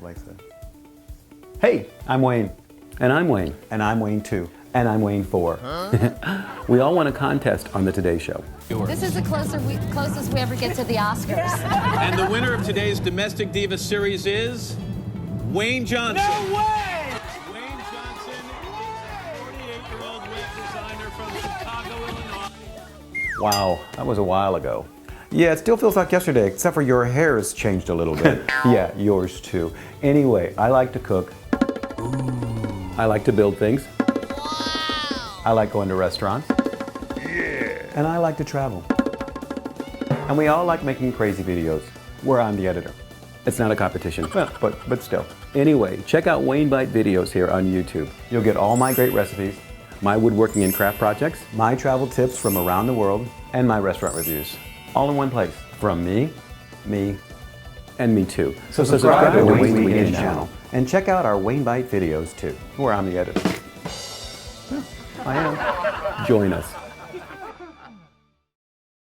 like that. Hey, I'm Wayne. And I'm Wayne. And I'm Wayne too. And I'm Wayne 4. We all won a contest on the Today Show. This is the closest we ever get to the Oscars. And the winner of today's Domestic Diva Series is Wayne Johnson. No way! Wayne Johnson is a 48-year-old web designer from Chicago, Illinois. Wow, that was a while ago. Yeah, it still feels like yesterday, except for your hair has changed a little bit. Yeah, yours too. Anyway, I like to cook. I like to build things. I like going to restaurants. Yeah. And I like to travel. And we all like making crazy videos where I'm the editor. It's not a competition, but still. Anyway, check out WayneBite videos here on YouTube. You'll get all my great recipes, my woodworking and craft projects, my travel tips from around the world, and my restaurant reviews. All in one place. From me, and me too. So subscribe to the WayneBites channel. And check out our WayneBite videos too, where I'm the editor. I am. Join us.